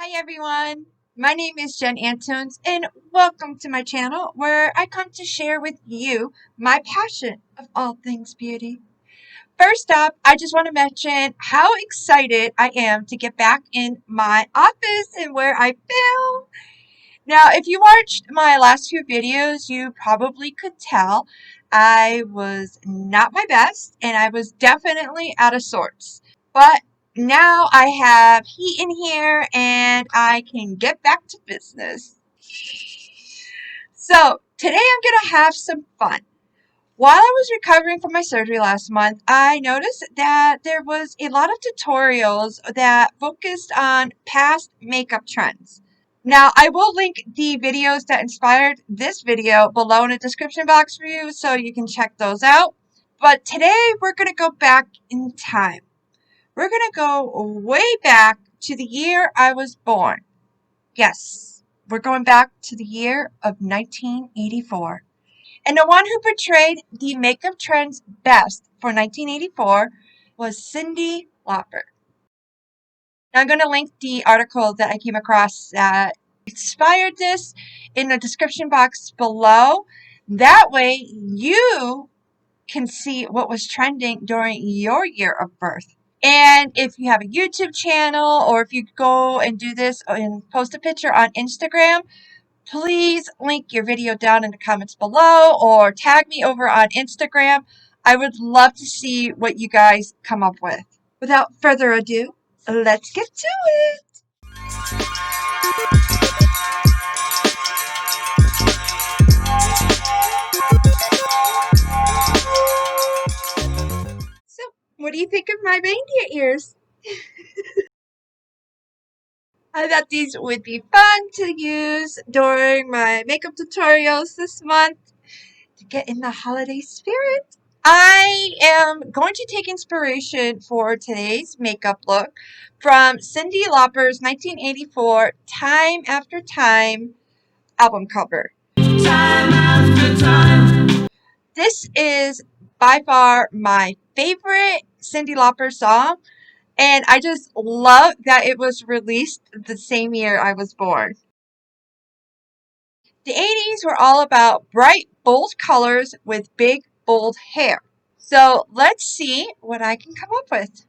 Hi everyone, my name is Jen Antunes and welcome to my channel where I come to share with you my passion of all things beauty. First up, I just want to mention how excited I am to get back in my office and where I film. Now, if you watched my last few videos, you probably could tell I was not my best and I was definitely out of sorts. But now I have heat in here and I can get back to business. So today I'm going to have some fun. While I was recovering from my surgery last month, I noticed that there was a lot of tutorials that focused on past makeup trends. Now, I will link the videos that inspired this video below in the description box for you so you can check those out. But today we're going to go back in time. We're going to go way back to the year I was born. Yes, we're going back to the year of 1984. And the one who portrayed the makeup trends best for 1984 was Cyndi Lauper. Now I'm going to link the article that I came across that inspired this in the description box below. That way you can see what was trending during your year of birth. And if you have a YouTube channel or if you go and do this and post a picture on Instagram, please link your video down in the comments below or tag me over on Instagram. I would love to see what you guys come up with. Without further ado, let's get to it. So, what do you think of my reindeer ears? I thought these would be fun to use during my makeup tutorials this month to get in the holiday spirit. I am going to take inspiration for today's makeup look from Cyndi Lauper's 1984 Time After Time album cover. Time after time. This is by far my favorite Cyndi Lauper song, and I just love that it was released the same year I was born. The 80s were all about bright, bold colors with big, bold hair. So let's see what I can come up with.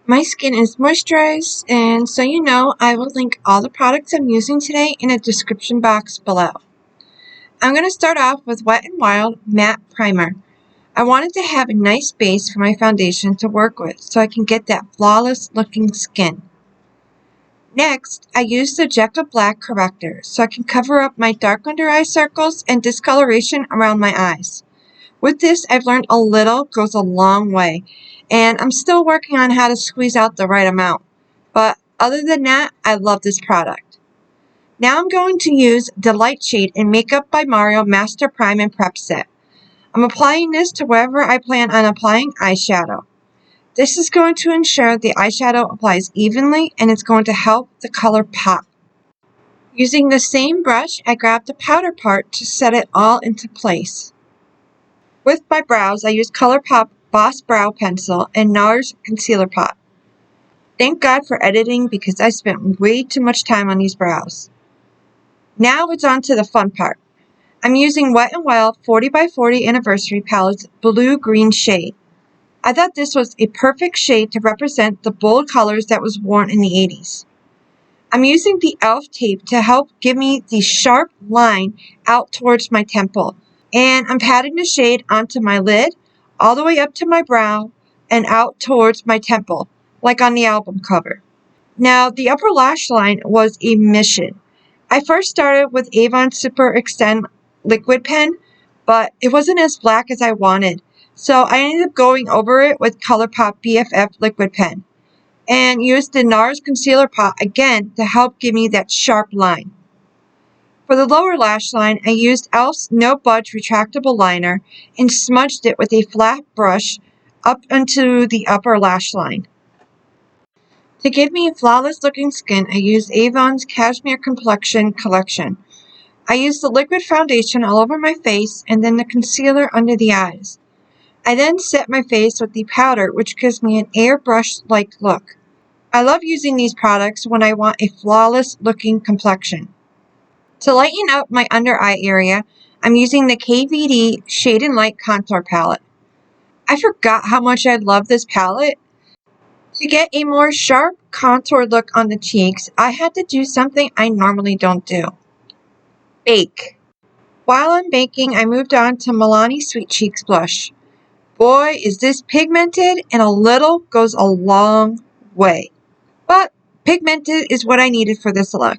My skin is moisturized, and so you know, I will link all the products I'm using today in a description box below. I'm going to start off with Wet n Wild Matte Primer. I wanted to have a nice base for my foundation to work with so I can get that flawless looking skin. Next, I used the Jekyll Black Corrector so I can cover up my dark under eye circles and discoloration around my eyes. With this, I've learned a little goes a long way, and I'm still working on how to squeeze out the right amount. But other than that, I love this product. Now I'm going to use the Light Shade in Makeup by Mario Master Prime and Prep Set. I'm applying this to wherever I plan on applying eyeshadow. This is going to ensure the eyeshadow applies evenly and it's going to help the color pop. Using the same brush, I grabbed the powder part to set it all into place. With my brows, I used ColourPop Boss Brow Pencil and NARS Concealer Pot. Thank God for editing because I spent way too much time on these brows. Now it's on to the fun part. I'm using Wet n Wild 40x40 Anniversary Palette's blue-green shade. I thought this was a perfect shade to represent the bold colors that was worn in the 80s. I'm using the e.l.f. tape to help give me the sharp line out towards my temple. And I'm patting the shade onto my lid, all the way up to my brow, and out towards my temple, like on the album cover. Now, the upper lash line was a mission. I first started with Avon Super Extend Liquid Pen, but it wasn't as black as I wanted. So I ended up going over it with ColourPop BFF Liquid Pen and used the NARS Concealer Pot again to help give me that sharp line. For the lower lash line, I used e.l.f.'s No Budge Retractable Liner and smudged it with a flat brush up into the upper lash line. To give me a flawless looking skin, I used Avon's Cashmere Complexion Collection. I used the liquid foundation all over my face and then the concealer under the eyes. I then set my face with the powder, which gives me an airbrush-like look. I love using these products when I want a flawless looking complexion. To lighten up my under eye area, I'm using the KVD Shade and Light Contour Palette. I forgot how much I love this palette. To get a more sharp contour look on the cheeks, I had to do something I normally don't do. Bake. While I'm baking, I moved on to Milani Sweet Cheeks blush. Boy, is this pigmented, and a little goes a long way. But pigmented is what I needed for this look.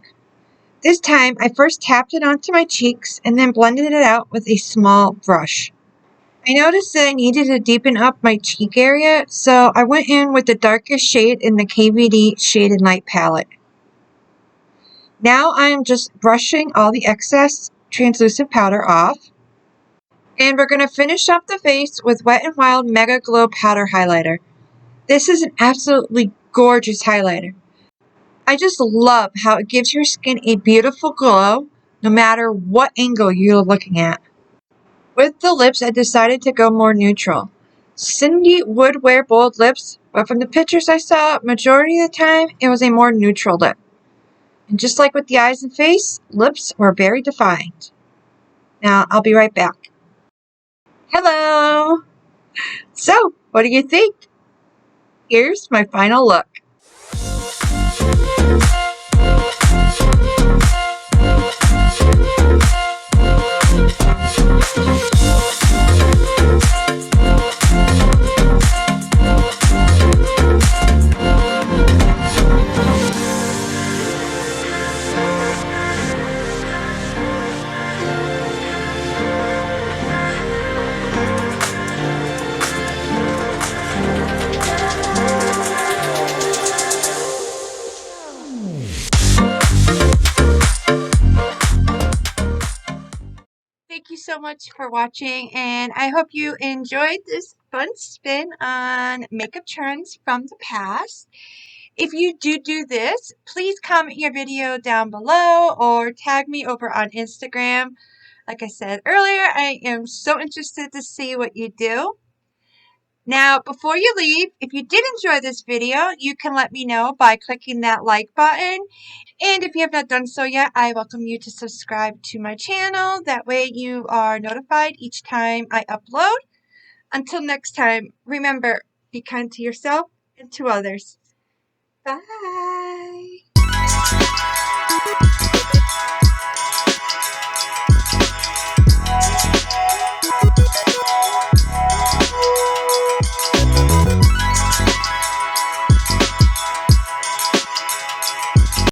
This time, I first tapped it onto my cheeks and then blended it out with a small brush. I noticed that I needed to deepen up my cheek area, so I went in with the darkest shade in the KVD Shade and Light palette. Now I am just brushing all the excess translucent powder off. And we're going to finish up the face with Wet n Wild Mega Glow Powder Highlighter. This is an absolutely gorgeous highlighter. I just love how it gives your skin a beautiful glow, no matter what angle you're looking at. With the lips, I decided to go more neutral. Cindy would wear bold lips, but from the pictures I saw, majority of the time, it was a more neutral lip. And just like with the eyes and face, lips were very defined. Now, I'll be right back. Hello! So, what do you think? Here's my final look. Thank you so much for watching, and I hope you enjoyed this fun spin on makeup trends from the past. If you do this, please comment your video down below or tag me over on Instagram. Like I said earlier, I am so interested to see what you do. Now, before you leave, if you did enjoy this video, you can let me know by clicking that like button. And if you have not done so yet, I welcome you to subscribe to my channel. That way you are notified each time I upload. Until next time, remember, be kind to yourself and to others. Bye!